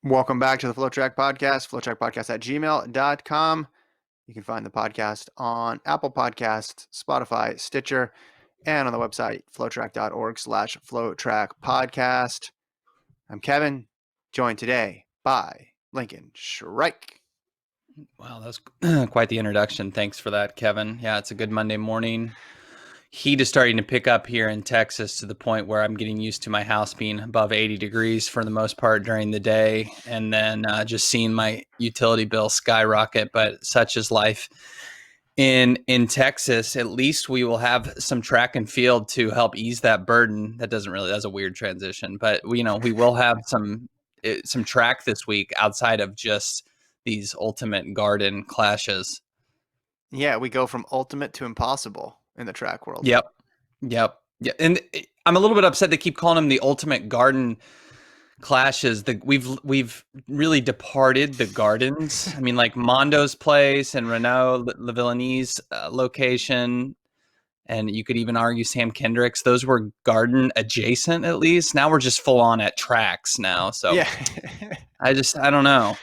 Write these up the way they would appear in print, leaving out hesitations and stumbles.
Welcome back to the FloTrack podcast, FloTrackPodcast@gmail.com. You can find the podcast on Apple Podcasts, Spotify, Stitcher, and on the website, FloTrack.org/FloTrackPodcast. I'm Kevin, joined today by Lincoln Shrike. Wow, that's quite the introduction. Thanks for that, Kevin. Yeah, it's a good Monday morning. Heat is starting to pick up here in Texas to the point where I'm getting used to my house being above 80 degrees for the most part during the day, and then just seeing my utility bill skyrocket. But such is life in Texas. At least we will have some track and field to help ease that burden. That's a weird transition, but we will have some track this week outside of just these ultimate garden clashes. Yeah, we go from ultimate to impossible in the track world. Yep. Yeah. And I'm a little bit upset they keep calling them the ultimate garden clashes. We've really departed the gardens. I mean, like Mondo's place and Renault Lavilleni's location, and you could even argue Sam Kendrick's. Those were garden adjacent, at least. Now we're just full on at tracks now. So yeah, I don't know.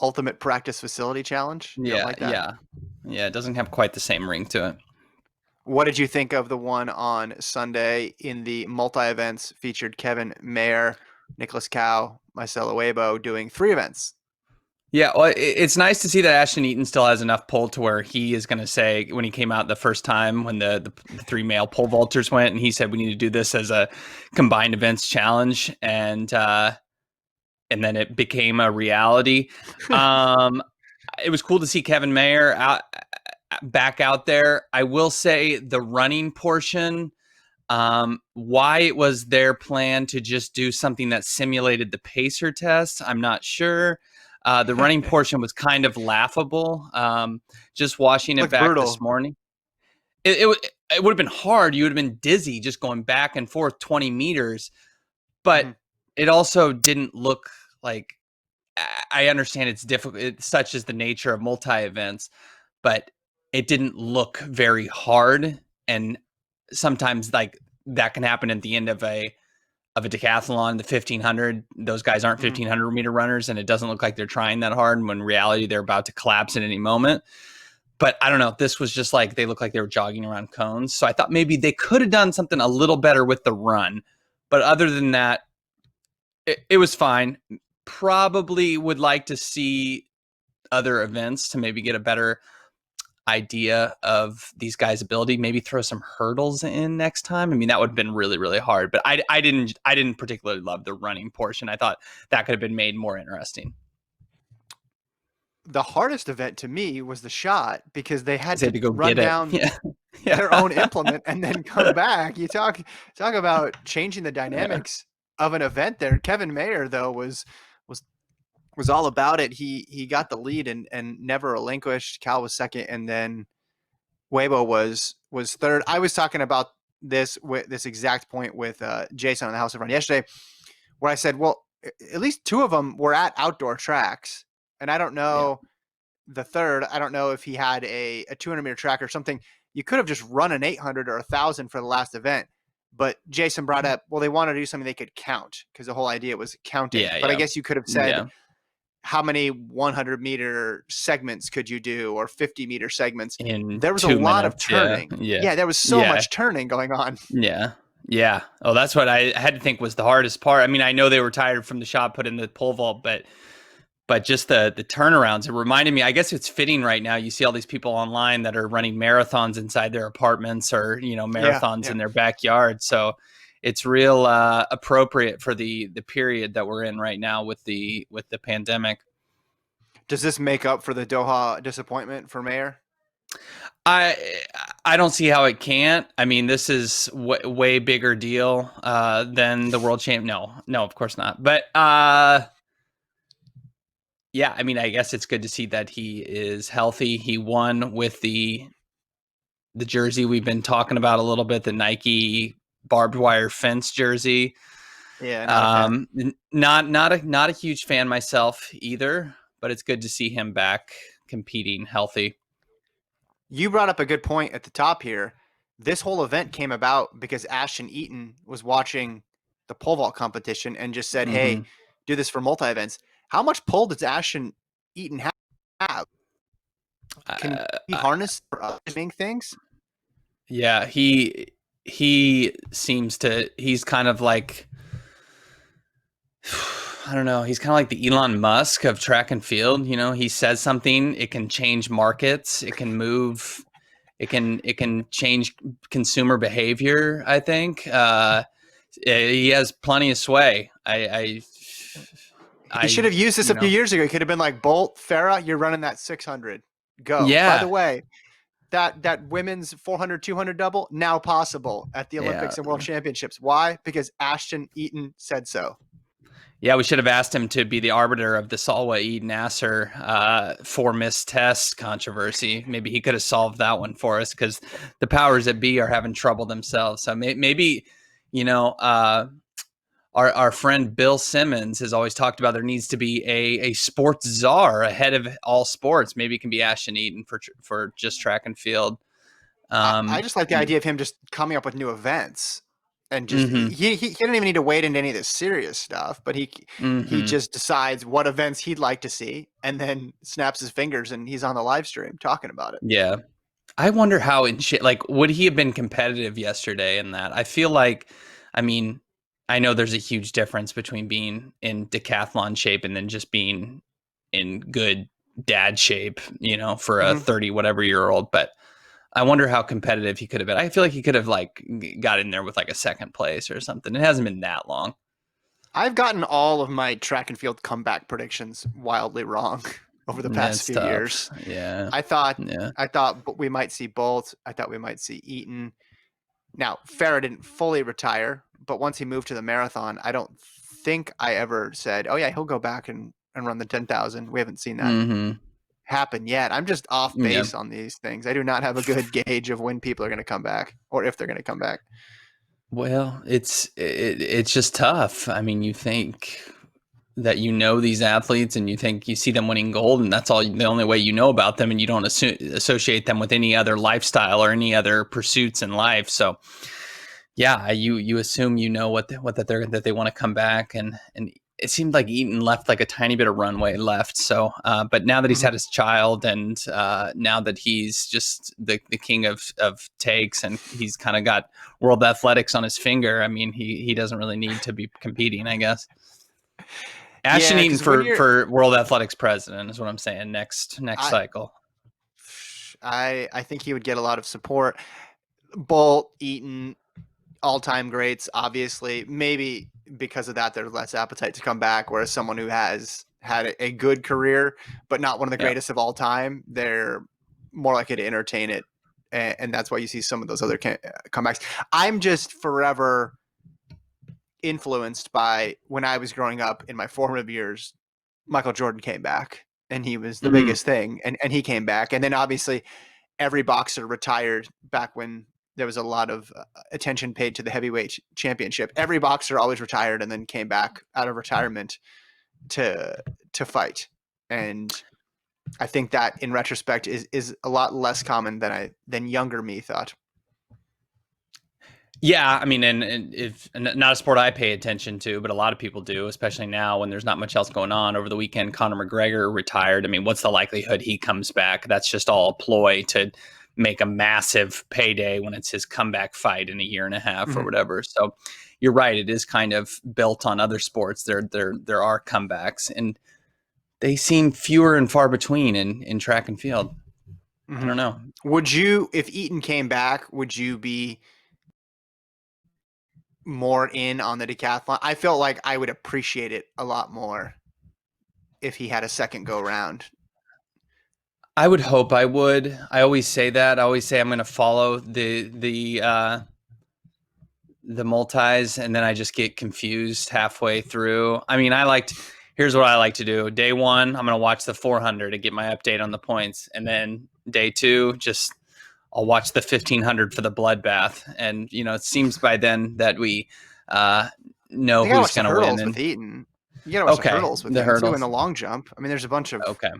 ultimate practice facility challenge. You don't like that? Yeah. It doesn't have quite the same ring to it. What did you think of the one on Sunday in the multi-events featured Kevin Mayer, Nicholas Cow, Salwa Eid Naser doing 3 events? Yeah, well, it's nice to see that Ashton Eaton still has enough pull to where he is going to say, when he came out the first time when the 3 male pole vaulters went, and he said we need to do this as a combined events challenge, and then it became a reality. It was cool to see Kevin Mayer back out there. I will say the running portion, why it was their plan to just do something that simulated the pacer test, I'm not sure. The running portion was kind of laughable. Just watching it back brutal. this morning, it would have been hard. You would have been dizzy just going back and forth 20 meters. But it also didn't look like, I understand it's difficult. Such is the nature of multi-events, but it didn't look very hard. And sometimes like that can happen at the end of a decathlon, the 1500. Those guys aren't 1500 meter runners, and it doesn't look like they're trying that hard. And when in reality, they're about to collapse at any moment. But I don't know. This was just like they looked like they were jogging around cones. So I thought maybe they could have done something a little better with the run. But other than that, it was fine. Probably would like to see other events to maybe get a better idea of these guys' ability. Maybe throw some hurdles in next time. I mean, that would have been really, really hard. But I didn't particularly love the running portion. I thought that could have been made more interesting. The hardest event to me was the shot, because they had to go run get down their own implement and then come back. You talk about changing the dynamics of an event there. Kevin Mayer, though, was all about it. He got the lead and never relinquished. Cal was second, and then Weibo was third. I was talking about this exact point with Jason on the House of Run yesterday, where I said, well, at least 2 of them were at outdoor tracks. And I don't know the third. I don't know if he had a 200 meter track or something. You could have just run an 800 or 1,000 for the last event. But Jason brought up, well, they wanted to do something they could count, because the whole idea was counting. But I guess you could have said, how many 100 meter segments could you do, or 50 meter segments? There was a lot of turning. Yeah, there was so much turning going on. Yeah. Oh, that's what I had to think was the hardest part. I mean, I know they were tired from the shot put in the pole vault, but just the turnarounds, it reminded me, I guess it's fitting right now. You see all these people online that are running marathons inside their apartments, or, marathons in their backyard. So it's real appropriate for the period that we're in right now with the pandemic. Does this make up for the Doha disappointment for Mayer? I don't see how it can't. I mean, this is way bigger deal than the world champ. No, of course not. But yeah, I mean, I guess it's good to see that he is healthy. He won with the jersey we've been talking about a little bit, the Nike barbed wire fence jersey. Yeah, not a huge fan myself either, but it's good to see him back competing healthy. You brought up a good point at the top here. This whole event came about because Ashton Eaton was watching the pole vault competition and just said, hey, do this for multi events. How much pull does Ashton Eaton have? Can he Uh, harness for other things? yeah, he seems to. He's kind of like, I don't know. He's kind of like the Elon Musk of track and field. You know, he says something, it can change markets, it can move, it can change consumer behavior. I think he has plenty of sway. He should have used this You a few know, years ago. He could have been like, Bolt, Farah, you're running that 600. Go. By the yeah, way, that women's 400, 200 double now possible at the yeah, Olympics and World Championships. Why? Because Ashton Eaton said so. yeah. We should have asked him to be the arbiter of the Salwa Eid Naser 4 missed test controversy. Maybe he could have solved that one for us, because the powers that be are having trouble themselves. So maybe, you know, our friend Bill Simmons has always talked about there needs to be a sports czar ahead of all sports. Maybe it can be Ashton Eaton for just track and field. I just like the And idea of him just coming up with new events and just mm-hmm, he didn't even need to wade into any of this serious stuff, but he mm-hmm. just decides what events he'd like to see and then snaps his fingers and he's on the live stream talking about it. Yeah. I wonder how in shit, like, would he have been competitive yesterday in that? I feel like, I mean, I know there's a huge difference between being in decathlon shape and then just being in good dad shape, you know, for a Mm-hmm. 30 whatever year old. But I wonder how competitive he could have been. I feel like he could have like got in there with like a second place or something. It hasn't been that long. I've gotten all of my track and field comeback predictions wildly wrong over the past That's few tough. years. Yeah. I thought Yeah. I thought we might see Bolt. I thought we might see Eaton. Now, Farah didn't fully retire, but once he moved to the marathon, I don't think I ever said, "Oh yeah, he'll go back and run the 10,000." We haven't seen that Mm-hmm. happen yet. I'm just off Yeah. base on these things. I do not have a good gauge of when people are going to come back or if they're going to come back. Well, it's just tough. I mean, you think that you know these athletes and you think you see them winning gold and that's all the only way you know about them, and you don't associate them with any other lifestyle or any other pursuits in life. So yeah, you assume you know that they want to come back, and it seemed like Eaton left like a tiny bit of runway left. So, but now that he's Mm-hmm. had his child, and now that he's just the king of takes, and he's kind of got world athletics on his finger, I mean, he doesn't really need to be competing, I guess. Ashton Yeah, Eaton because when you're, for World Athletics president is what I'm saying. Next I, cycle. I think he would get a lot of support. Bolt, Eaton, all-time greats, obviously. Maybe because of that, there's less appetite to come back. Whereas someone who has had a good career, but not one of the Yeah. greatest of all time, they're more likely to entertain it. And that's why you see some of those other comebacks. I'm just forever influenced by when I was growing up in my formative years, Michael Jordan came back and he was the Mm-hmm. biggest thing. And he came back. And then obviously every boxer retired back when there was a lot of attention paid to the heavyweight championship. Every boxer always retired and then came back out of retirement to fight. And I think that in retrospect is a lot less common than younger me thought. Yeah, I mean, and if not a sport I pay attention to, but a lot of people do, especially now when there's not much else going on. Over the weekend, Conor McGregor retired. I mean, what's the likelihood he comes back? That's just all a ploy to make a massive payday when it's his comeback fight in a year and a half or Mm-hmm. whatever. So you're right; it is kind of built on other sports. There are comebacks, and they seem fewer and far between in track and field. I Mm-hmm. don't know. Would you, if Eaton came back, would you be more in on the decathlon? I felt like I would appreciate it a lot more if he had a second go round. I would hope I would. I always say that. I always say I'm going to follow the multis, and then I just get confused halfway through. I mean, here's what I like to do. Day one, I'm going to watch the 400 to get my update on the points. And then day two, just I'll watch the 1500 for the bloodbath. And, you know, it seems by then that we know You gotta who's watch the going to win. hurdles with And Eaton. You gotta watch the okay, hurdles with the him too, and hurdles. the long jump. I mean, there's a bunch of. Okay.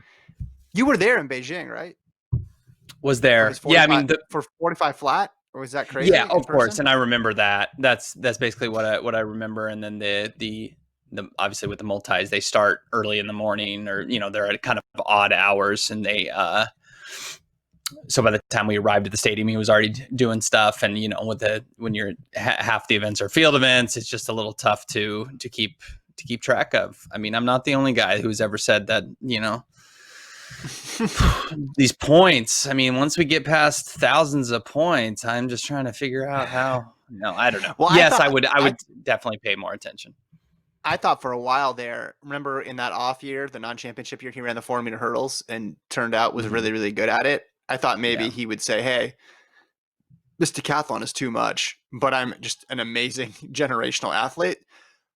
You were there in Beijing, right? Was For there? his Yeah. I 45 mean, for 45 flat, or was that yeah, crazy in of course. person? And I remember that. That's basically what I remember. And then obviously with the multis, they start early in the morning, or they're at kind of odd hours, and they so by the time we arrived at the stadium, he was already doing stuff. And when you're half the events are field events, it's just a little tough to keep track of. I mean, I'm not the only guy who's ever said that. These points. I mean, once we get past thousands of points, I'm just trying to figure out how. No, I don't know. Well, Yes, I would definitely pay more attention. I thought for a while there, remember in that off year, the non-championship year, he ran the 400-meter hurdles and turned out was really, really good at it. I thought maybe he would say, hey, this decathlon is too much, but I'm just an amazing generational athlete.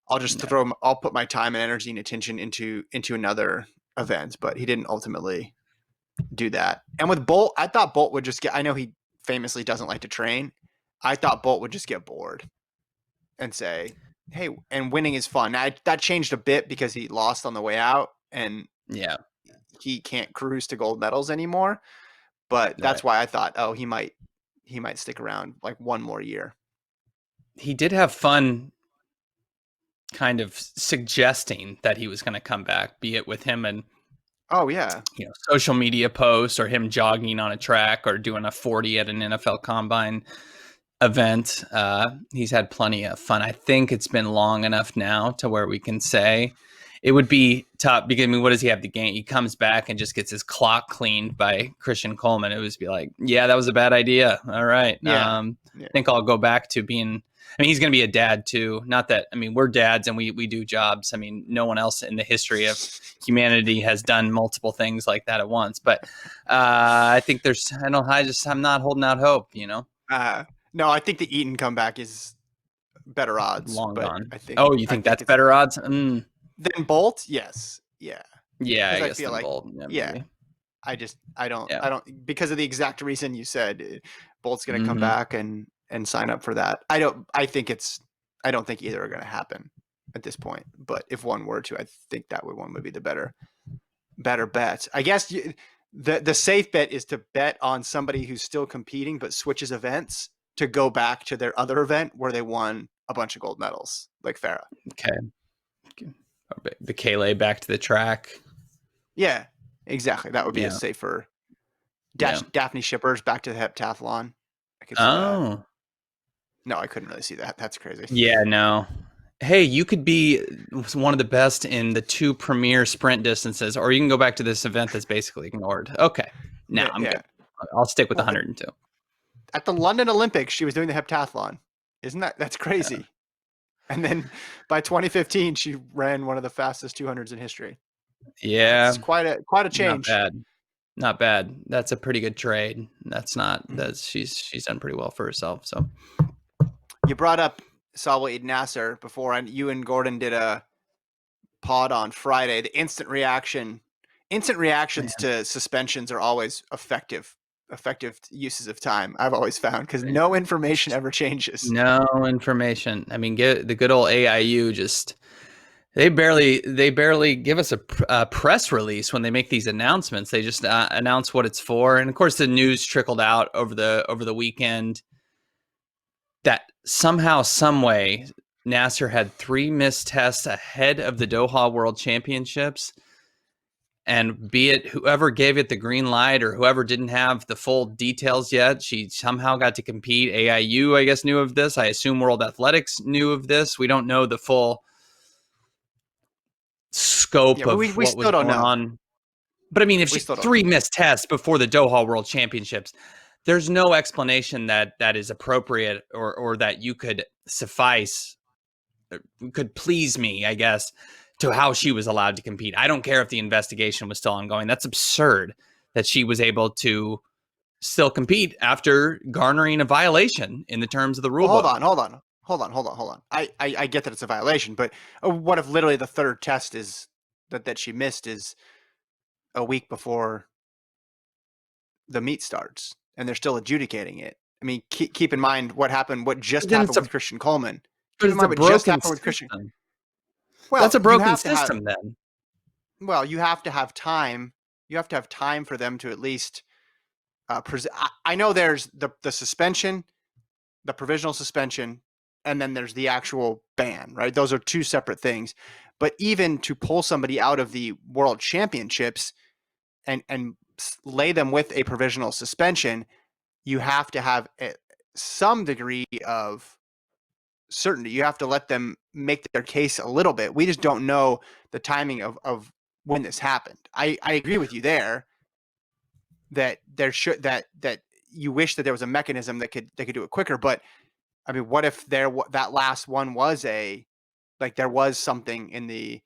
I'll just I'll put my time and energy and attention into another event. But he didn't ultimately do that. And with Bolt, I thought Bolt would just I know he famously doesn't like to train. I thought Bolt would just get bored and say, hey, and winning is fun. Now, that changed a bit because he lost on the way out, and he can't cruise to gold medals anymore. But that's why I thought, oh, he might stick around like one more year. He did have fun kind of suggesting that he was going to come back, be it with him and social media posts, or him jogging on a track, or doing a 40 at an NFL combine event. He's had plenty of fun. I think it's been long enough now to where we can say it would be tough, because what does he have to gain? He comes back and just gets his clock cleaned by Christian Coleman. It would be like, yeah, that was a bad idea. All right. I think I'll go back to being, he's going to be a dad too. Not that, we're dads and we do jobs. No one else in the history of humanity has done multiple things like that at once. But I think I'm not holding out hope, No, I think the Eaton comeback is better odds. Long gone. I think. Oh, you think that's better odds? Than Bolt? Yes. Yeah. Yeah, I guess feel like Bolt. Yeah. I don't because of the exact reason you said. Bolt's going to come back and sign up for that. I don't think either are going to happen at this point. But if one were to, I think one would be the better bet. I guess the safe bet is to bet on somebody who's still competing but switches events to go back to their other event where they won a bunch of gold medals, like Farah. Okay. The Kaylee back to the track. Yeah, exactly. That would be a safer. Daphne Shippers back to the heptathlon. I could see that. No, I couldn't really see that. That's crazy. Yeah, no. Hey, you could be one of the best in the 2 premier sprint distances, or you can go back to this event that's basically ignored. Okay. I'm good. I'll stick with 102. At the London Olympics, she was doing the heptathlon. That's crazy? Yeah. And then by 2015, she ran one of the fastest 200s in history. Yeah. It's quite a change. Not bad. That's a pretty good trade. She's done pretty well for herself. So you brought up Salwa Eid Naser before, and you and Gordon did a pod on Friday. The instant reactions to suspensions are always effective uses of time, I've always found, because no information ever changes. No information. Get the good old AIU, just they barely give us a press release when they make these announcements. They just announce what it's for, and of course the news trickled out over the weekend that somehow, some way, Naser had 3 missed tests ahead of the Doha World Championships. And be it whoever gave it the green light or whoever didn't have the full details yet, she somehow got to compete. AIU, I guess, knew of this. I assume World Athletics knew of this. We don't know the full scope of what was going on. But if she 3 missed tests before the Doha World Championships, there's no explanation that is appropriate or that you could could please me, I guess, to how she was allowed to compete. I don't care if the investigation was still ongoing. That's absurd that she was able to still compete after garnering a violation in the terms of the rule book. Hold on. I get that it's a violation, but what if literally the third test is that she missed is a week before the meet starts and they're still adjudicating it? Keep in mind what just happened with Christian Coleman. Keep in mind what just happened with Christian. Well, that's a broken system then. Well, you have to have time. You have to have time for them to at least I know there's the suspension, the provisional suspension, and then there's the actual ban, right? Those are two separate things. But even to pull somebody out of the world championships and lay them with a provisional suspension, you have to have some degree of certainty. You have to let them make their case a little bit. We just don't know the timing of when this happened. I agree with you there that there should that you wish that there was a mechanism that could do it quicker. But I mean, what if that last one was there was something in the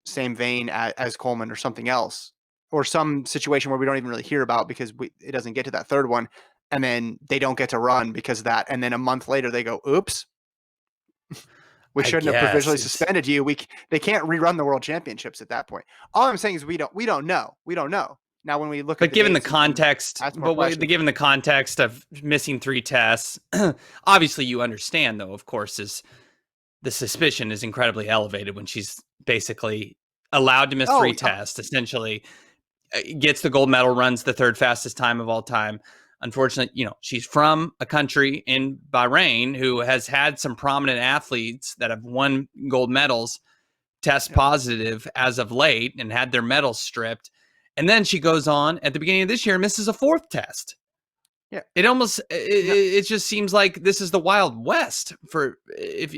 same vein as Coleman or something else, or some situation where we don't even really hear about because it doesn't get to that third one, and then they don't get to run because of that, and then a month later they go, "Oops, we I shouldn't have guess provisionally it's, suspended you." They can't rerun the world championships at that point. All I'm saying is we don't know. We don't know. Now, when we look at but the given the dates and context, ask more questions, given the context of missing 3 tests, obviously you understand, though, of course, is the suspicion is incredibly elevated when she's basically allowed to miss oh, 3 tests, essentially gets the gold medal, runs the third fastest time of all time. Unfortunately, she's from a country in Bahrain who has had some prominent athletes that have won gold medals test positive as of late and had their medals stripped. And then she goes on at the beginning of this year and misses a 4th test. yeah, It almost no, it just seems like this is the Wild West for if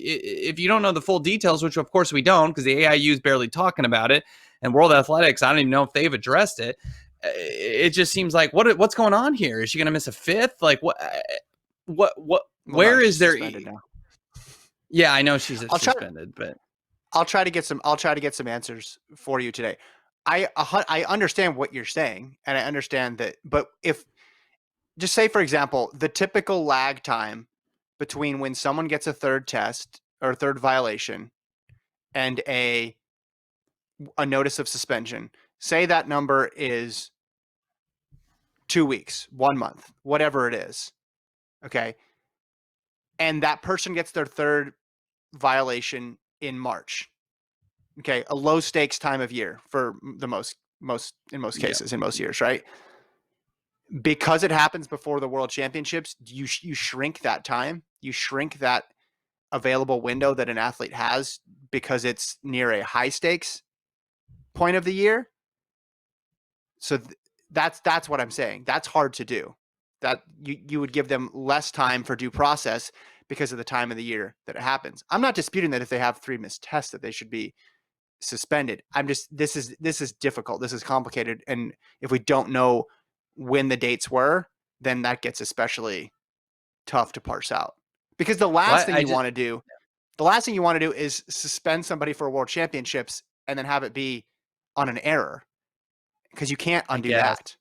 you don't know the full details, which of course we don't because the AIU is barely talking about it, and World Athletics, I don't even know if they've addressed it. It just seems like what's going on here? Is she going to miss a 5th? Like what? well, no, Where she's is there? suspended now. Yeah, I know she's I'll try. suspended, but I'll try to get some answers for you today. I understand what you're saying, and I understand that. But if just say, for example, the typical lag time between when someone gets a third test or a third violation and a notice of suspension, say that number is 2 weeks, 1 month, whatever it is. Okay. And that person gets their third violation in March. Okay. A low stakes time of year for the in most yeah, cases, in most years, right? Because it happens before the world championships, you shrink that time. You shrink that available window that an athlete has because it's near a high stakes point of the year. So that's what I'm saying. That's hard to do. That you would give them less time for due process because of the time of the year that it happens. I'm not disputing that if they have 3 missed tests that they should be suspended. I'm just this is difficult. This is complicated, and if we don't know when the dates were, then that gets especially tough to parse out. Because well, the last thing you want to do is suspend somebody for world championships and then have it be on an error because you can't I undo guess. that.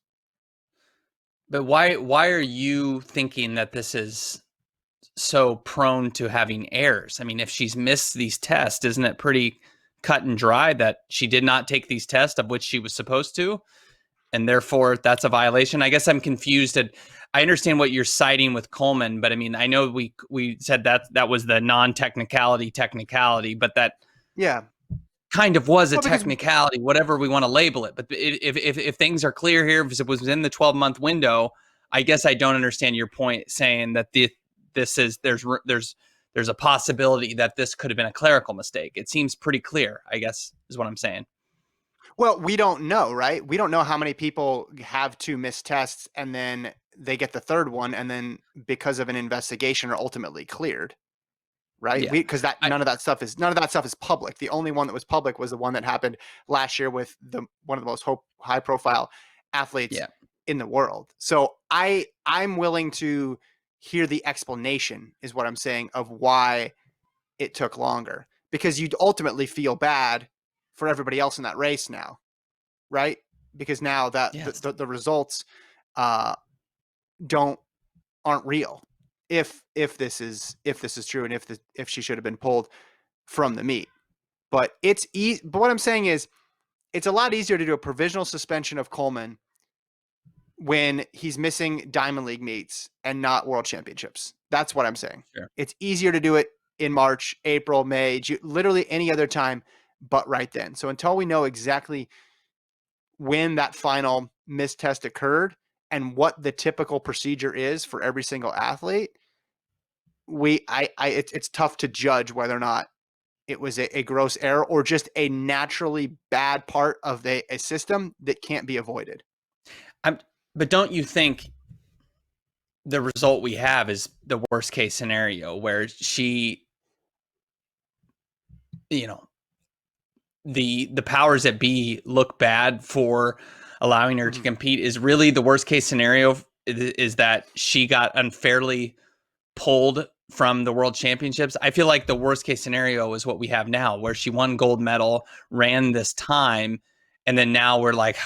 But why are you thinking that this is so prone to having errors? I mean, if she's missed these tests, isn't it pretty cut and dry that she did not take these tests of which she was supposed to, and therefore that's a violation? I guess I'm confused. I understand what you're citing with Coleman, but I mean, I know we said that was the technicality, but that Yeah. kind of was a Well, because technicality, whatever we want to label it. But if things are clear here, if it was within the 12-month window, I guess I don't understand your point saying that there's a possibility that this could have been a clerical mistake. It seems pretty clear, I guess, is what I'm saying. well, we don't know, right? We don't know how many people have 2 missed tests and then they get the third one and then because of an investigation are ultimately cleared. Right? Yeah, Because that I none of that stuff is public. The only one that was public was the one that happened last year with one of the most high profile athletes yeah. in the world. So I'm willing to hear the explanation is what I'm saying of why it took longer because you'd ultimately feel bad for everybody else in that race now, right? Because now that Yes. the results uh, don't aren't real if this is true and if she should have been pulled from the meet. But but what I'm saying is it's a lot easier to do a provisional suspension of Coleman when he's missing Diamond League meets and not World Championships. That's what I'm saying. Sure. It's easier to do it in March, April, May, June, literally any other time but right then. So until we know exactly when that final missed test occurred and what the typical procedure is for every single athlete, it's tough to judge whether or not it was a gross error or just a naturally bad part of a system that can't be avoided. I'm, but don't you think the result we have is the worst case scenario where she, you know, the powers that be look bad for allowing her to Mm-hmm. compete is really the worst case scenario is that she got unfairly pulled from the world championships. I feel like the worst case scenario is what we have now, where she won gold medal, ran this time, and then now we're like,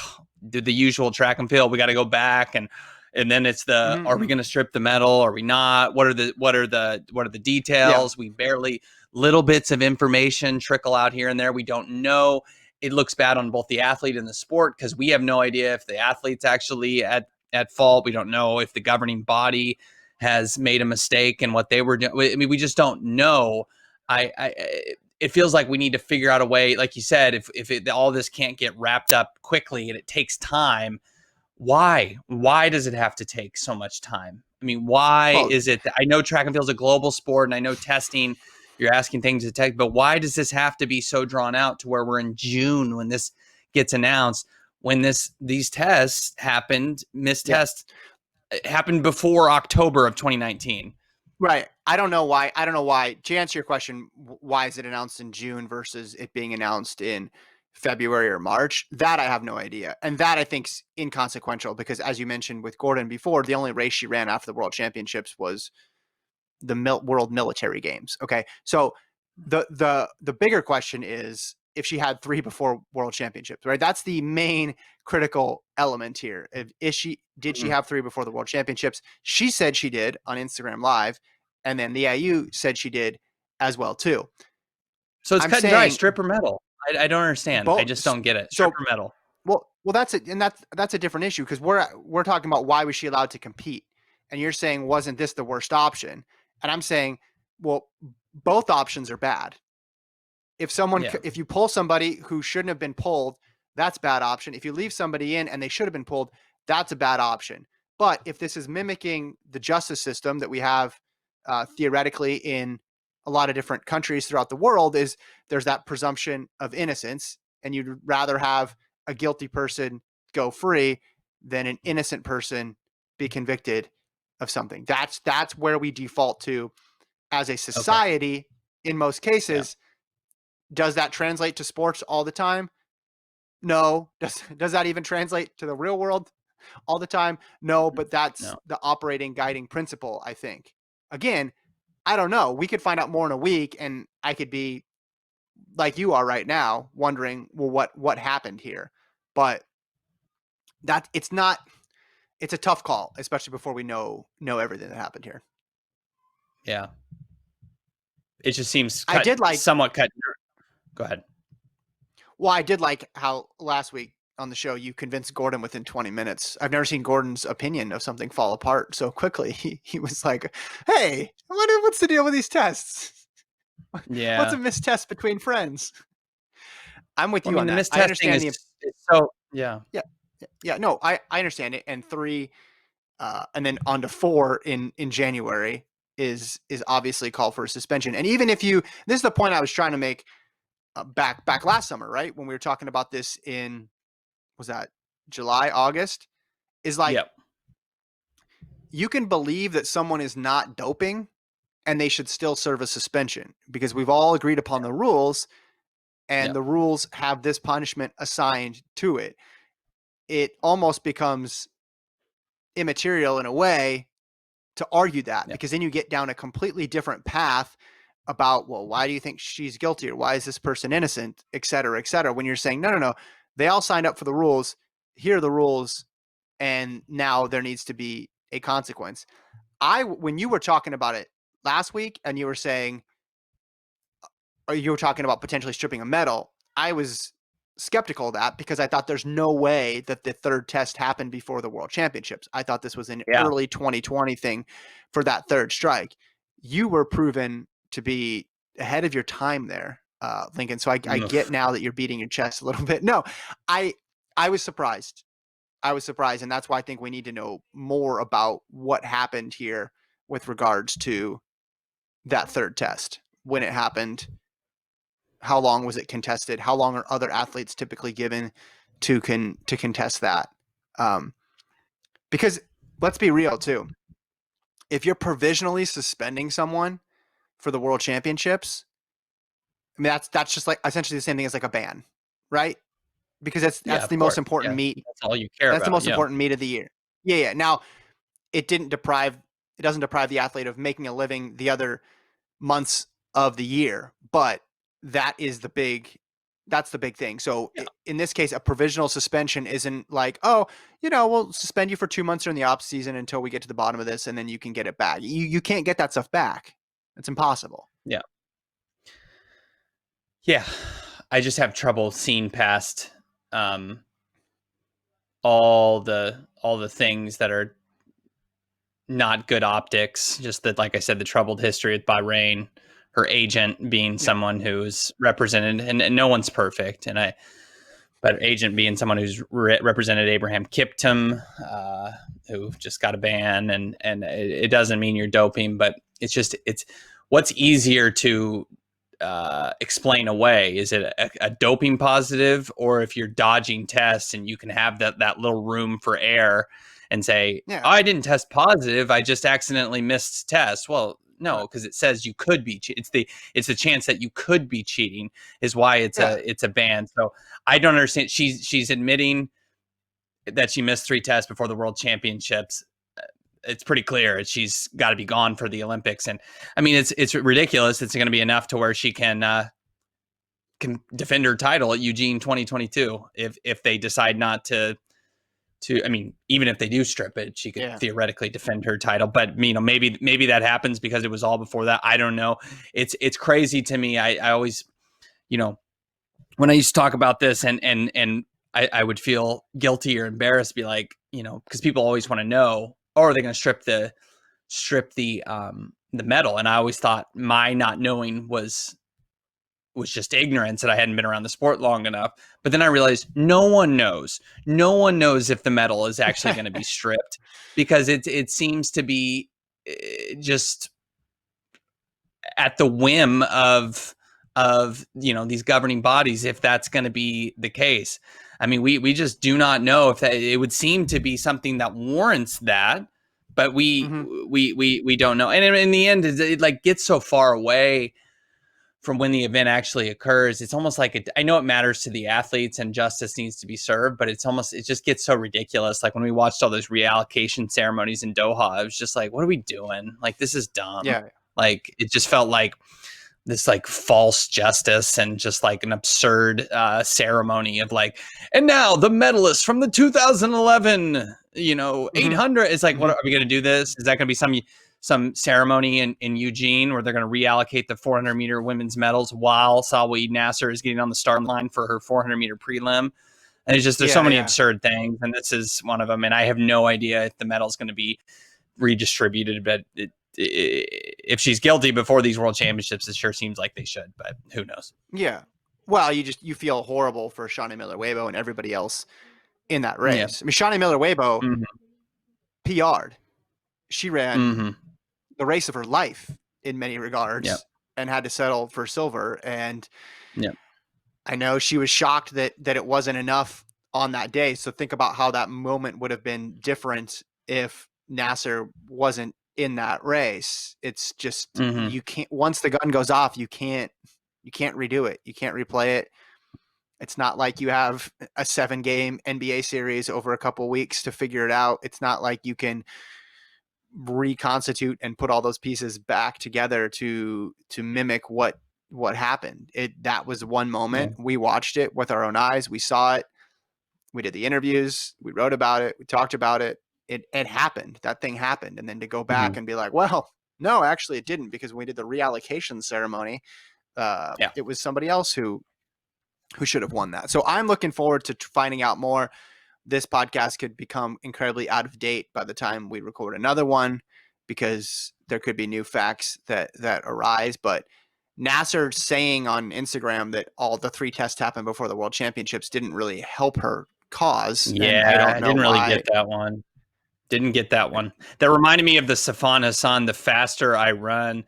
did the usual track and field. We got to go back and then it's the, are we Mm-hmm. going to strip the medal? Are we not? What are the Yeah. details? We barely, little bits of information trickle out here and there. We don't know. It looks bad on both the athlete and the sport because we have no idea if the athlete's actually at fault. We don't know if the governing body has made a mistake in what they were doing. I mean, we just don't know. I it feels like we need to figure out a way, like you said, if all this can't get wrapped up quickly and it takes time, why does it have to take so much time? I mean, why Well, is it that, I know track and field is a global sport and I know testing, you're asking things to take, but why does this have to be so drawn out to where we're in June when this gets announced, when these tests happened, missed yeah. tests happened before October of 2019? Right. I don't know why. I don't know why. To answer your question, why is it announced in June versus it being announced in February or March? That I have no idea. And that I think's inconsequential because, as you mentioned with Gordon before, the only race she ran after the World Championships was the World Military Games. Okay. So the bigger question is if she had three before World Championships, right? That's the main critical element here. Did she Mhm. have three before the World Championships? She said she did on Instagram Live, and then the IU said she did as well too. So it's I'm cut and dry, saying strip or metal. I don't understand. I both. just don't get it. Strip So or metal. well, that's it, and that's a different issue because we're talking about why was she allowed to compete, and you're saying wasn't this the worst option, and I'm saying, well, both options are bad. Yeah. If you pull somebody who shouldn't have been pulled, that's a bad option. If you leave somebody in and they should have been pulled, that's a bad option. But if this is mimicking the justice system that we have theoretically in a lot of different countries throughout the world, is there's that presumption of innocence, and you'd rather have a guilty person go free than an innocent person be convicted of something. That's where we default to as a Okay. society in most Yeah. cases. Does that translate to sports all the time? No. Does that even translate to the real world all the time? No, but that's No. the operating guiding principle, I think. Again, I don't know. We could find out more in a week, and I could be like you are right now, wondering, well, what happened here? But that it's not. It's a tough call, especially before we know everything that happened here. Yeah. It just seems I did like somewhat cut. Go ahead. Well, I did like how last week on the show you convinced Gordon within 20 minutes. I've never seen Gordon's opinion of something fall apart so quickly. He was like, "Hey, what's the deal with these tests? What's a Yeah. mistest between friends?" I'm with Well, I you mean, on the that. I mistesting understand is the so, yeah. yeah, yeah. No, I understand it. And three, and then on to four in January is obviously call for a suspension. And even if you, this is the point I was trying to make back last summer, right, when we were talking about this in, was that July, August, is like Yep. you can believe that someone is not doping and they should still serve a suspension because we've all agreed upon the rules and Yep. the rules have this punishment assigned to it. It almost becomes immaterial in a way to argue that Yep. because then you get down a completely different path about, well, why do you think she's guilty or why is this person innocent, et cetera, et cetera. When you're saying, no, they all signed up for the rules. Here are the rules. And now there needs to be a consequence. When you were talking about it last week and you were saying, or you were talking about potentially stripping a medal, I was skeptical of that because I thought there's no way that the third test happened before the World Championships. I thought this was an Yeah. early 2020 thing for that third strike. You were proven to be ahead of your time there, Lincoln. So I get Oof. now that you're beating your chest a little bit. No, I I was surprised. I was surprised, and that's why I think we need to know more about what happened here with regards to that third test, when it happened, how long was it contested, how long are other athletes typically given to contest that? Because let's be real too. If you're provisionally suspending someone for the world championships, I mean that's just like essentially the same thing as like a ban, right? Because Yeah, that's of the most course. important Yeah, meet. that's all you care That's the about. most Yeah, important meet of the year. Yeah, yeah. Now it doesn't deprive the athlete of making a living the other months of the year, but that is that's the big thing. So yeah, in this case, a provisional suspension isn't like, oh, we'll suspend you for 2 months during the off season until we get to the bottom of this, and then you can get it back. You can't get that stuff back. It's impossible. yeah, yeah. I just have trouble seeing past um, all the things that are not good optics. Just that, like I said, the troubled history with Bahrain, her agent being Yeah. someone who's represented, and no one's perfect, but agent being someone who's represented Abraham Kiptum, who just got a ban, and it doesn't mean you're doping, but it's what's easier to explain away. Is it a doping positive, or if you're dodging tests and you can have that little room for error and say, Yeah. oh, I didn't test positive, I just accidentally missed tests. Well, no, Right. because it says you could be. It's the chance that you could be cheating is why Yeah. it's a ban. So I don't understand. She's admitting that she missed 3 tests before the World Championships. It's pretty clear she's got to be gone for the Olympics, and I mean it's ridiculous. It's going to be enough to where she can defend her title at Eugene 2022 if they decide not to. I mean, even if they do strip it, she could Yeah. theoretically defend her title. But maybe that happens because it was all before that. I don't know. It's crazy to me. I always, you know, when I used to talk about this and I would feel guilty or embarrassed, be like, because people always want to know, oh, are they going to strip the medal? And I always thought my not knowing was just ignorance, that I hadn't been around the sport long enough. But then I realized no one knows. No one knows if the medal is actually going to be stripped, because it seems to be just at the whim of these governing bodies, if that's going to be the case. I mean, we just do not know if that. It would seem to be something that warrants that, but we Mm-hmm. we don't know. And in the end, it like gets so far away from when the event actually occurs. It's almost like I know it matters to the athletes and justice needs to be served, but it just gets so ridiculous. Like when we watched all those reallocation ceremonies in Doha, I was just like, what are we doing? Like, this is dumb. Yeah. Like, it just felt like this like false justice and just like an absurd ceremony of like, and now the medalist from the 2011 Mm-hmm. 800. It's like, what Mm-hmm. are we going to do this? Is that going to be some ceremony in Eugene where they're going to reallocate the 400 meter women's medals while Salwa Eid Naser is getting on the start line for her 400 meter prelim? And it's just, there's so Yeah. many Yeah. absurd things, and this is one of them. And I have no idea if the medal is going to be redistributed, but if she's guilty before these world championships, it sure seems like they should, but who knows? Yeah. Well, you feel horrible for Shawnee Miller-Weibo and everybody else in that Yeah. race. I mean, Shawnee Miller-Weibo Mm-hmm. PR'd. She ran Mm-hmm. the race of her life in many Yep. regards and had to settle for silver. And Yep. I know she was shocked that it wasn't enough on that day. So think about how that moment would have been different if Nasser wasn't in that race. It's just, Mm-hmm. you can't, once the gun goes off, you can't redo it. You can't replay it. It's not like you have a 7-game NBA series over a couple weeks to figure it out. It's not like you can reconstitute and put all those pieces back together to mimic what happened. That was one Yeah. moment. We watched it with our own eyes. We saw it. We did the interviews. We wrote about it. We talked about it. It happened. That thing happened. And then to go back Mm-hmm. and be like, well, no, actually it didn't, because when we did the reallocation ceremony, Yeah. it was somebody else who should have won that. So I'm looking forward to finding out more. This podcast could become incredibly out of date by the time we record another one, because there could be new facts that arise. But Nasser saying on Instagram that all the 3 tests happened before the World Championships didn't really help her cause, and I Yeah, don't I know didn't really why. get that one. Didn't get that one. That reminded me of the Safan Hassan, the faster I run,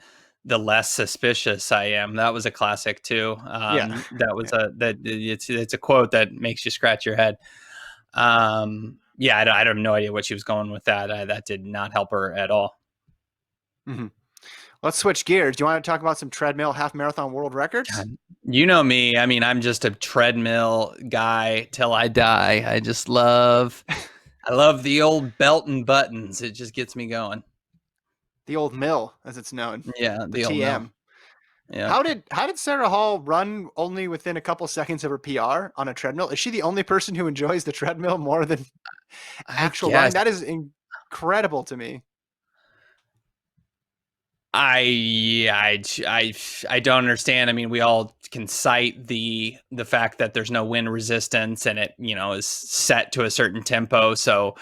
the less suspicious I am. That was a classic too. Yeah. That was Yeah. it's a quote that makes you scratch your head. Yeah, I have no idea what she was going with that. That did not help her at all. Mhm. Let's switch gears. Do you want to talk about some treadmill half marathon world records? God, you know me. I mean, I'm just a treadmill guy till I die. I love the old belt and buttons. It just gets me going. The old mill, as it's known, Yeah, the the old mill. TM. Yeah. How did Sarah Hall run only within a couple seconds of her PR on a treadmill? Is she the only person who enjoys the treadmill more than I actual running? guess That is incredible to me. I don't understand. I mean, we all can cite the fact that there's no wind resistance and it, is set to a certain tempo. So,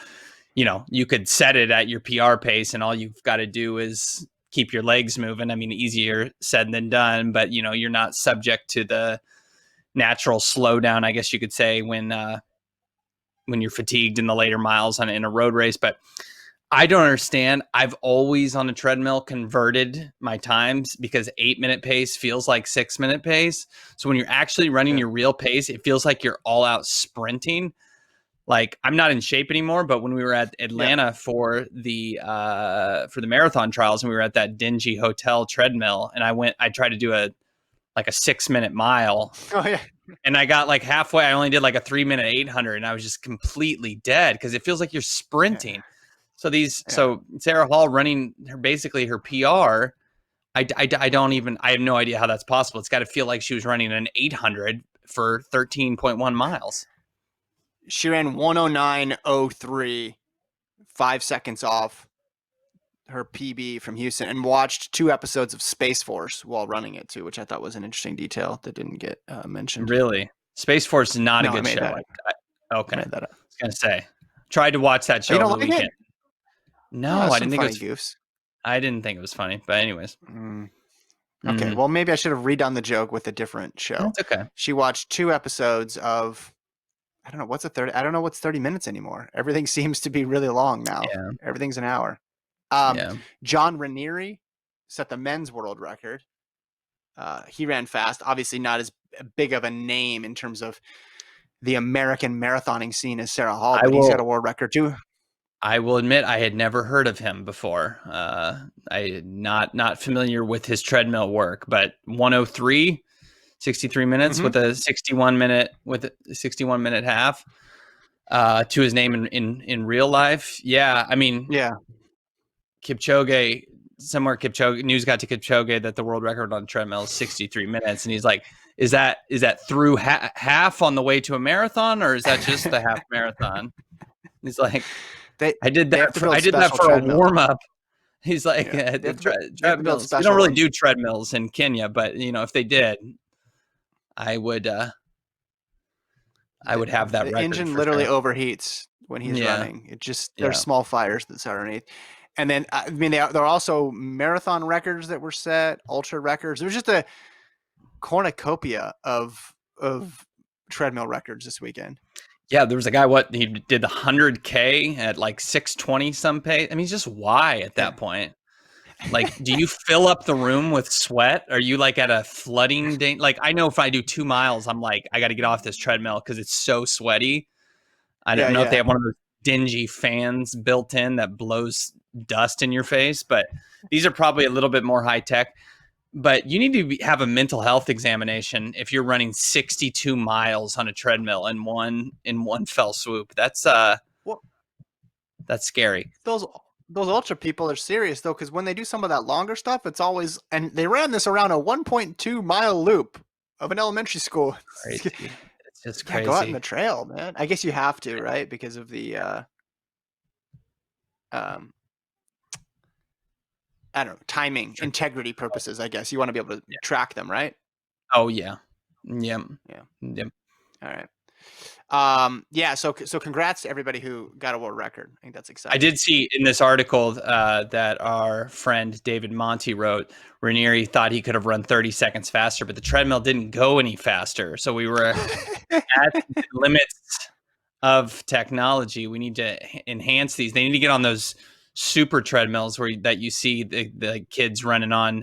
you could set it at your PR pace and all you've got to do is keep your legs moving. I mean, easier said than done, but you're not subject to the natural slowdown, I guess you could say, when you're fatigued in the later miles in a road race. But I don't understand. I've always on a treadmill converted my times because 8-minute pace feels like 6-minute pace. So when you're actually running Yeah. your real pace, it feels like you're all out sprinting. Like I'm not in shape anymore, but when we were at Atlanta for the marathon trials and we were at that dingy hotel treadmill and I tried to do a 6-minute mile Oh yeah. and I got like halfway. I only did like a 3-minute 800 and I was just completely dead because it feels like you're sprinting. Yeah. Yeah. So Sarah Hall running basically her PR. I don't even, I have no idea how that's possible. It's got to feel like she was running an 800 for 13.1 miles. She ran 109.03, 5 seconds off her PB from Houston, and watched 2 episodes of Space Force while running it too, which I thought was an interesting detail that didn't get mentioned. Really? Space Force is not a No, I good made show. that. Okay. I I made that up. was going to say, tried to watch that Oh, you show don't over the like it? weekend. No, Oh, I some didn't think it funny was, goofs. I didn't think it was funny, but anyways. Okay, Mhm. well, maybe I should have redone the joke with a different show. That's okay. She watched 2 episodes of, I don't know what's a 30. I don't know what's 30 minutes anymore. Everything seems to be really long now. Yeah. Everything's an hour. Yeah. John Ranieri set the men's world record. He ran fast. Obviously, not as big of a name in terms of the American marathoning scene as Sarah Hall, I but he's got will a world record too. I will admit I had never heard of him before. I not familiar with his treadmill work, but 103, 63 minutes Mm-hmm. with a 61 minute half to his name in real life. Yeah, I mean Yeah. Kipchoge. Somewhere Kipchoge news got to Kipchoge that the world record on treadmill is 63 minutes, and he's like, "Is that through half on the way to a marathon, or is that just the half marathon?" He's like, they I did they have that. to build I did that special for a treadmills. warm up. He's like, Yeah, they have to build treadmills. We don't special really ones. do treadmills in Kenya, but if they did, I would I The, would have that the record engine for literally sure. overheats when he's Yeah, running. It just there's yeah. small fires that's underneath. And then I mean there are also marathon records that were set, ultra records. There was just a cornucopia of treadmill records this weekend. Yeah, there was a guy. What he did the 100K at like 6:20 some pace. I mean, just why at Yeah. that point? Like, do you fill up the room with sweat? Are you like at a flooding day? Like, I know if I do 2 miles, I'm like, I got to get off this treadmill because it's so sweaty. I don't Yeah, know if they yeah. have one of those dingy fans built in that blows dust in your face, but these are probably a little bit more high tech. But you need to have a mental health examination if you're running 62 miles on a treadmill in one fell swoop. Well, That's scary. those ultra people are serious though, because when they do some of that longer stuff, it's always and they ran this around a 1.2 mile loop of an elementary school. Crazy. It's just Yeah, go out in the crazy. trail, man. I guess you have to, right? Because of the um I don't know, timing, Sure. integrity purposes, I guess. You want to be able to Yeah. track them, right? Oh yeah. Yep. Yeah. Yep. All right. Yeah, so congrats to everybody who got a world record. I think that's I exciting. did see in this article that our friend David Monty wrote, Ranieri thought he could have run 30 seconds faster, but the treadmill didn't go any faster. So we were at the limits of technology. We need to enhance these. They need to get on those super treadmills that you see the kids running on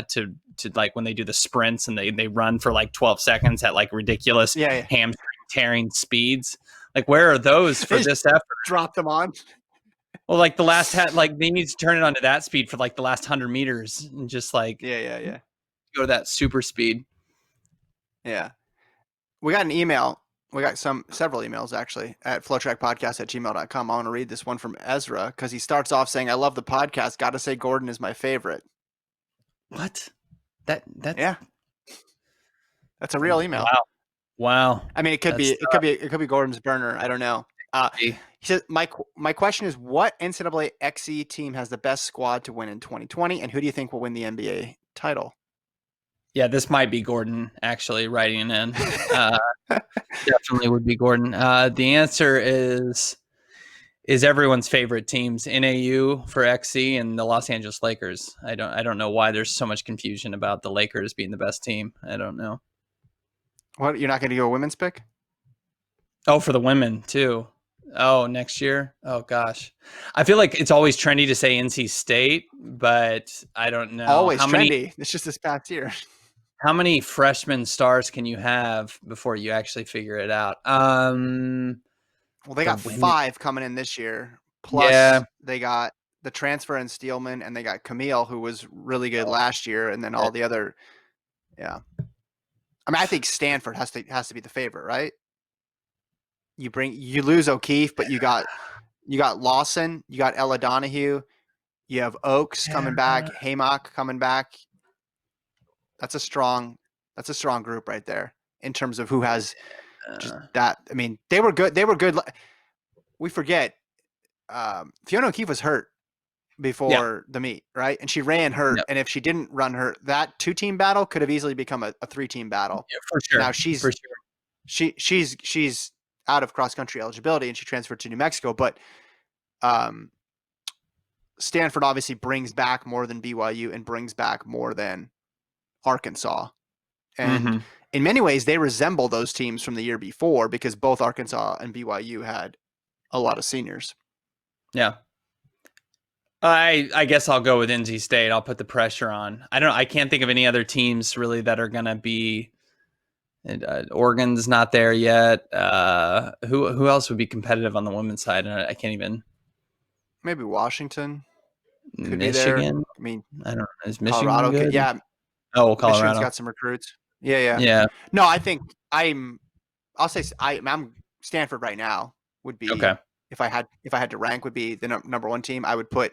to like when they do the sprints and they run for like 12 seconds at like ridiculous Yeah, hamstring tearing speeds. Like, where are those for yeah. this effort? Drop them on. Well, like like they need to turn it onto that speed for like the last 100 meters and just like Yeah. go to that super speed. Yeah. We got an email. We got several emails actually at FloTrackPodcast@gmail.com. I want to read this one from Ezra because he starts off saying, "I love the podcast. Got to say, Gordon is my favorite." What? That's Yeah, that's a real email. wow. I mean, That's it could be Gordon's burner. I don't know. He says, my question is, what NCAA XE team has the best squad to win in 2020, and who do you think will win the NBA title? yeah, this might be Gordon actually writing in. Definitely would be Gordon. The answer is everyone's favorite teams, NAU for XC and the Los Angeles Lakers. I don't know why there's so much confusion about the Lakers being the best team. I don't know. What, you're not going to go a women's pick? Oh, for the women too. Oh, next year. Oh gosh, I feel like it's always trendy to say NC State, but I don't know Always trendy. It's just this past year. how many freshman stars can you have before you actually figure it out. Well, they got women. 5 coming in this year. Plus, Yeah. they got the transfer in Steelman, and they got Camille, who was really good last year, and then all the other. Yeah, I mean, I think Stanford has to be the favorite, right? You lose O'Keefe, but you got Lawson, you got Ella Donahue, you have Oaks coming back, Haymock coming back. That's a strong group right there in terms of who has just that. I mean, they were good. We forget Fiona O'Keefe was hurt before the meet, right? And she ran hurt. Yep. And if she didn't run hurt, that 2-team battle could have easily become a 3-team battle. Yeah, for sure. Now for sure. she's out of cross country eligibility and she transferred to New Mexico, but Stanford obviously brings back more than BYU and brings back more than Arkansas. And in many ways, they resemble those teams from the year before because both Arkansas and BYU had a lot of seniors. Yeah. I guess I'll go with NC State. I'll put the pressure on. I can't think of any other teams really that are going to be. Oregon's not there yet. Who else would be competitive on the women's side? I can't even. Maybe Washington could Michigan. be there. I mean, I don't know. Is Michigan Colorado good? yeah. Oh, Colorado. Michigan's got some recruits. Yeah. No, I think I'm Stanford right now would be okay. If I had to rank, would be the number 1 team. I would put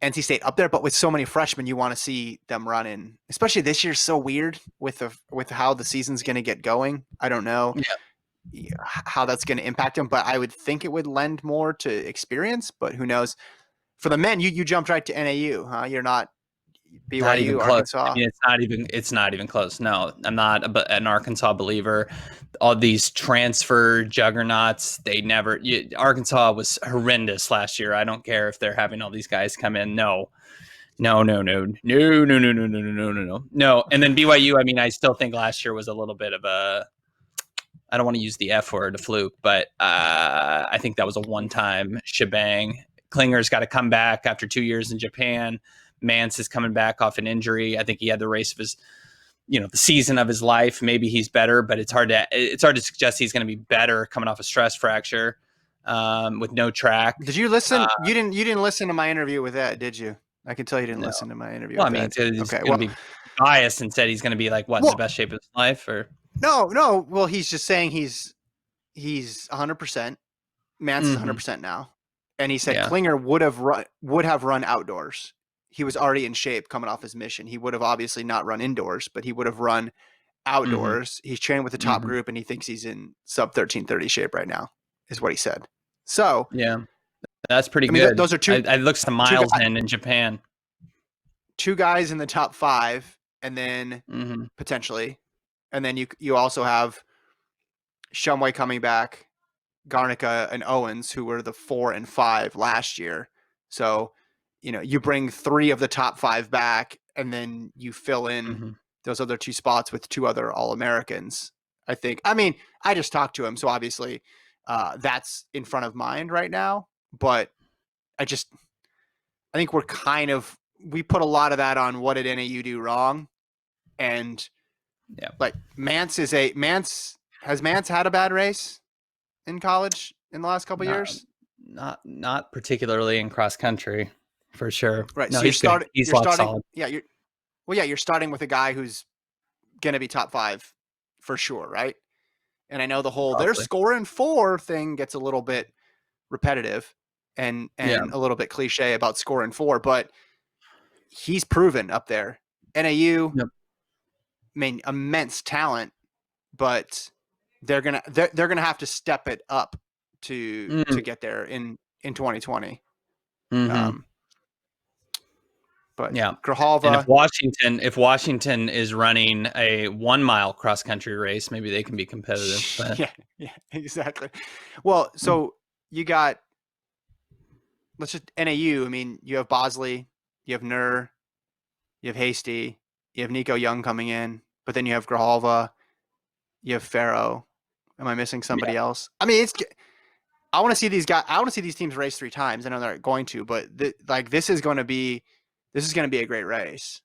NC State up there, but with so many freshmen, you want to see them run in. Especially this year's so weird with how the season's going to get going. I don't know how that's going to impact them, but I would think it would lend more to experience. But who knows? For the men, you jumped right to NAU, huh? You're not BYU, not even close. Arkansas. I mean, it's not even close. No, I'm not an Arkansas believer. All these transfer juggernauts, Arkansas was horrendous last year. I don't care if they're having all these guys come in. No. And then BYU, I mean, I still think last year was a little bit of a, I don't want to use the F word, a fluke, but I think that was a one-time shebang. Klinger's got to come back after 2 years in Japan. Mance is coming back off an injury. I think he had the race of his, the season of his life. Maybe he's better, but it's hard to suggest he's going to be better coming off a stress fracture with no track. Did you listen? You didn't listen to my interview with Ed, did you? I can tell you didn't listen to my interview. Well, with Ed. He's going to be biased and said he's going to be like in the best shape of his life, or no. Well, he's just saying he's 100%. Mance is 100% now, and he said Klinger would have run outdoors. He was already in shape coming off his mission. He would have obviously not run indoors, but he would have run outdoors. He's training with the top group, and he thinks he's in sub 1330 shape right now, is what he said. So yeah, that's pretty good. Those are two. I looked some miles in Japan. 2 guys in the top 5, and then potentially, and then you also have Shumway coming back, Garnica and Owens, who were the 4 and 5 last year. So, you bring 3 of the top 5 back, and then you fill in those other 2 spots with 2 other All-Americans. I think. I mean, I just talked to him, so obviously that's in front of mind right now. But I think we put a lot of that on what did NAU do wrong, and Yeah. like Mance has Mance had a bad race in college in the last couple Not years? not particularly in cross country, for sure. Right. No, So he's good. He's you're lock starting, solid. yeah, you're starting with a guy who's going to be top 5 for sure, right? And I know the whole they're Probably. scoring 4 thing gets a little bit repetitive and Yeah. a little bit cliche about scoring 4, but he's proven up there. NAU, Yep. I mean, immense talent, but they're gonna have to step it up to Mm. get there in 2020. Mm-hmm. Um, but Yeah. And Grijalva, if Washington is running a 1 mile cross country race, maybe they can be competitive. But yeah, exactly. Well, so you got let's just NAU. I mean, you have Bosley, you have Nur, you have Hasty, you have Nico Young coming in, but then you have Grijalva, you have Farrow. Am I missing yeah. somebody else? I mean, I want to see these guys. I want to see these teams race 3 times. I know they're going to, but this is going to be a great race.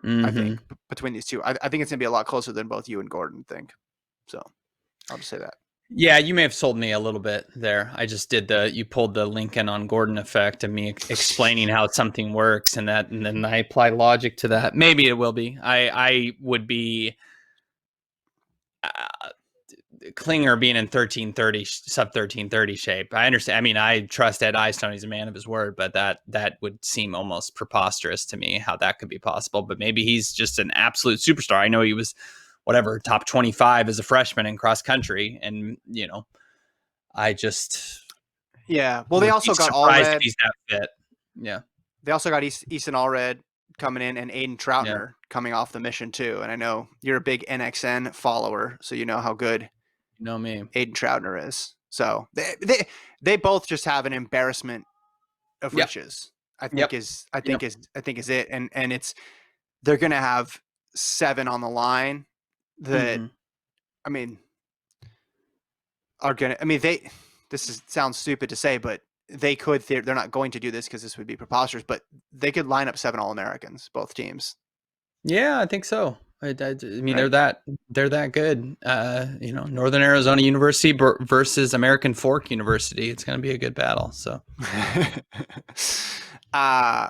I Mm-hmm. think between these two, I think it's going to be a lot closer than both you and Gordon think. So I'll just say that. Yeah, you may have sold me a little bit there. I just did you pulled the Lincoln on Gordon effect of me explaining how something works, and then I apply logic to that. Maybe it will be. I would be Klinger being in 1330 sub 1330 shape. I understand. I mean, I trust Ed Eyestone; he's a man of his word, but that would seem almost preposterous to me how that could be possible. But maybe he's just an absolute superstar. I know he was whatever top 25 as a freshman in cross country, and I just Yeah. Well, they would be also got surprised if Allred. he's that fit. Yeah. They also got Easton Allred coming in and Aiden Yeah. Troutner coming off the mission too. And I know you're a big NXN follower, so you know how good You know me. Aiden Troutner is. So they both just have an embarrassment of Yep. riches. I think Yep. is I Yep. think is I think is it. And it's they're gonna have 7 on the line that Mm-hmm. I mean are gonna I mean sounds stupid to say, but they could they're not going to do this because this would be preposterous, but they could line up 7 All-Americans, both teams. Yeah, I think so. I mean, Right? they're that good. Northern Arizona University versus American Fork University. It's going to be a good battle. So, uh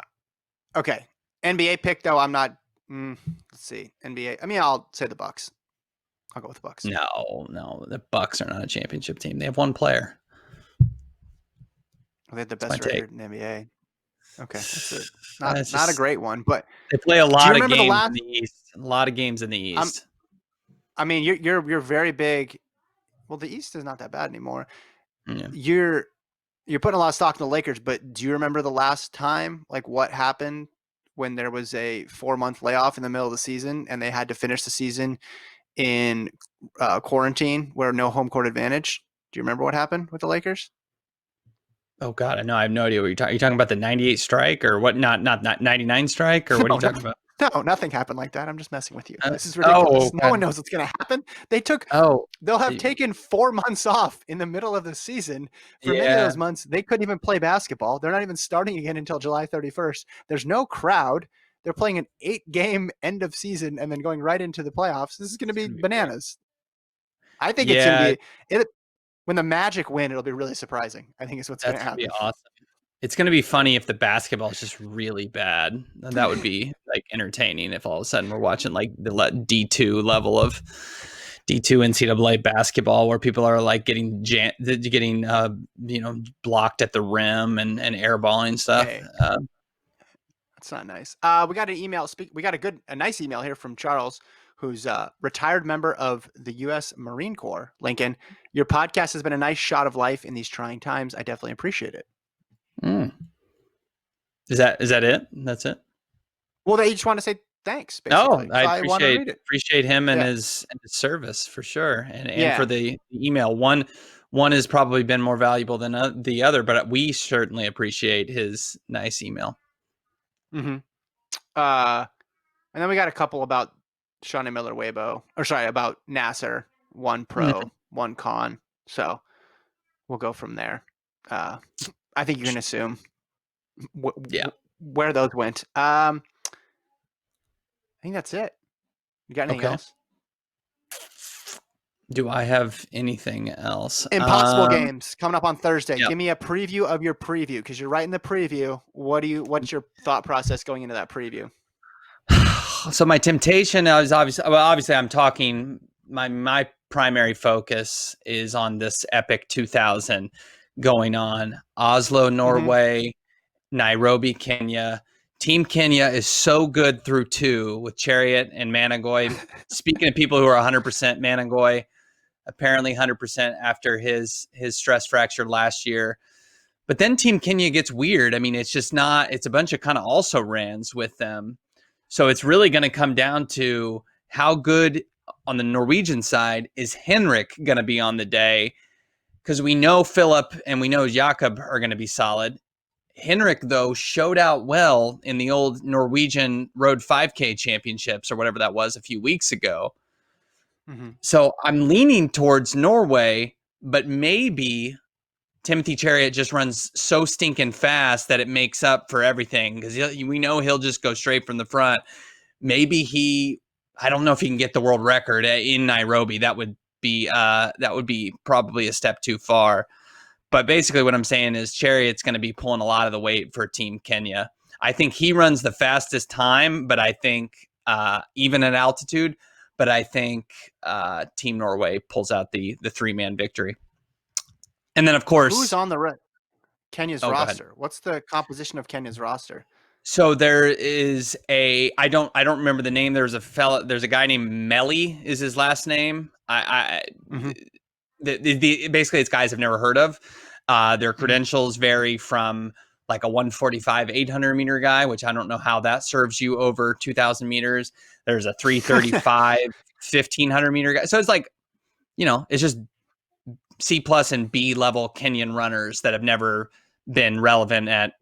okay. NBA pick though, I'm not let's see. NBA. I mean, I'll say the Bucks. I'll go with the Bucks. no, the Bucks are not a championship team. They have one player. They had the That's my best take. record in the NBA. Okay, that's it. It's Not a just great one, but they play a do you lot of remember the games in last? the East. A lot of games in the I'm. East. I mean, you're very big. Well, the East is not that bad anymore. Yeah. You're putting a lot of stock in the Lakers, but do you remember the last time? Like what happened when there was a 4-month layoff in the middle of the season and they had to finish the season in quarantine where no home court advantage? Do you remember what happened with the Lakers? Oh God, I know. I have no idea what you're talking. Are you talking about the '98 strike or what? Not '99 strike or what are No, you talking about? no, nothing happened like that. I'm just messing with you. This is Oh ridiculous. No one God. knows what's going to happen. Oh They'll have taken 4 months off in the middle of the season. For many of yeah. those months, they couldn't even play basketball. They're not even starting again until July 31st. There's no crowd. They're playing an 8-game end of season and then going right into the playoffs. This is going to It's be gonna be great. bananas. I think it's going to Yeah, be it when the Magic win. It'll be really surprising. I think is what's going that's to gonna be happen. awesome. It's gonna be funny if the basketball is just really bad. That would be like entertaining if all of a sudden we're watching like the D2 level of D2 NCAA basketball where people are like getting blocked at the rim and airballing stuff. Hey, that's not nice. We got an email. We got a nice email here from Charles, who's a retired member of the U.S. Marine Corps. Lincoln, your podcast has been a nice shot of life in these trying times. I definitely appreciate it. Mm. Is that it? That's it. Well, they just want to say thanks, No, basically. I So I wanted to appreciate read it. appreciate him and Yeah, his service for sure, and for yeah. the email. One has probably been more valuable than the other, but we certainly appreciate his nice email. Mm-hmm. Uh, and then we got a couple about Shawnee Miller Weibo, or sorry, about Nasser. One Mhm. pro, one con. So we'll go from there. I think you can assume Yeah, where those went. I think that's it. You got anything Okay. else? Do I have anything else? Impossible Games coming up on Thursday. Yep. Give me a preview of your preview because you're writing the preview. What's your thought process going into that preview? So my temptation is obviously I'm talking my primary focus is on this epic 2000 going on Oslo, Norway, Nairobi, Kenya. Team Kenya is so good through 2 with Chariot and Managoy. Speaking of people who are 100% Managoy, apparently 100% after his stress fracture last year. But then Team Kenya gets weird. I mean, it's just not, it's a bunch of kind of also rans with them. So it's really going to come down to how good on the Norwegian side is Henrik going to be on the day? Because we know Philip and we know Jakob are going to be solid. Henrik, though, showed out well in the old Norwegian Road 5K Championships or whatever that was a few weeks ago. Mm-hmm. So I'm leaning towards Norway, but maybe Timothy Chariot just runs so stinking fast that it makes up for everything because we know he'll just go straight from the front. Maybe I don't know if he can get the world record in Nairobi. That would be probably a step too far. But basically what I'm saying is Chariot's going to be pulling a lot of the weight for Team Kenya. I think he runs the fastest time, but I think even at altitude, but I think Team Norway pulls out the 3-man victory. And then, of course, who's on the Kenya's go ahead. roster? What's the composition of Kenya's roster? So there is I don't remember the name. There's a guy named Melly is his last name. Mm-hmm. Basically it's guys I've never heard of. Their credentials vary from like a 145 800 meter guy, which I don't know how that serves you over 2,000 meters. There's a 335 1,500 meter guy. So it's like, it's just C plus and B level Kenyan runners that have never been relevant at,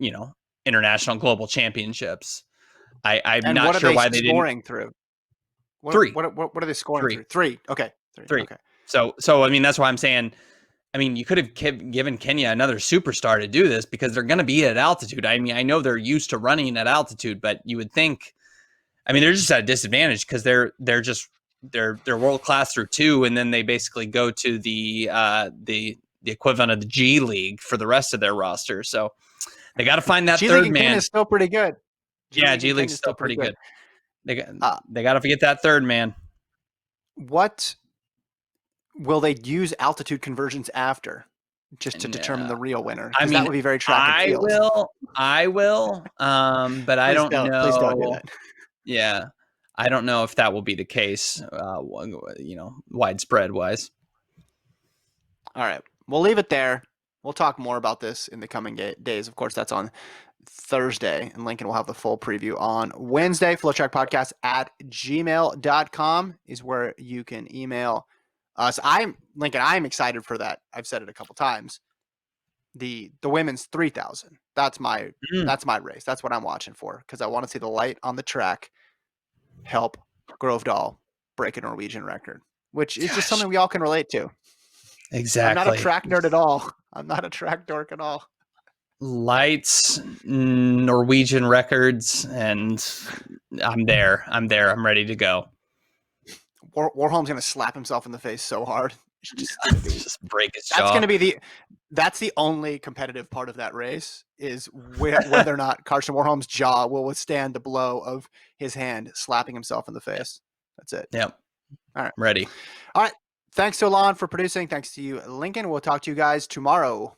international global championships. I'm not sure why they didn't. Scoring through? Three. What are they scoring through? Three. Okay. Three. Okay. So I mean, that's why I'm saying, I mean, you could have given Kenya another superstar to do this because they're going to be at altitude. I mean, I know they're used to running at altitude, but you would think, I mean, they're just at a disadvantage because they're world class through 2, and then they basically go to the equivalent of the G League for the rest of their roster. So they got to find that third man. Kenya is still pretty good. G League's still pretty good. They got to get that third man. What will they use altitude conversions after, just to determine the real winner? I mean, that would be very track and field. I will. But I don't know. Please don't do that. Yeah, I don't know if that will be the case. Widespread wise. All right, we'll leave it there. We'll talk more about this in the coming days. Of course, that's on Thursday, and Lincoln will have the full preview on Wednesday. FloTrackPodcast@gmail.com is where you can email us. I'm excited for that. I've said it a couple times. The women's 3,000. That's my race. That's what I'm watching for because I want to see the light on the track help Grovedal break a Norwegian record, which is just something we all can relate to. Exactly. I'm not a track nerd at all. I'm not a track dork at all. Lights, Norwegian records, and I'm there. I'm ready to go. Warholm's going to slap himself in the face so hard. Just break his jaw. That's the only competitive part of that race is whether or not Carson Warholm's jaw will withstand the blow of his hand slapping himself in the face. That's it. Yep. All right. Ready. All right. Thanks to Alon for producing. Thanks to you, Lincoln. We'll talk to you guys tomorrow.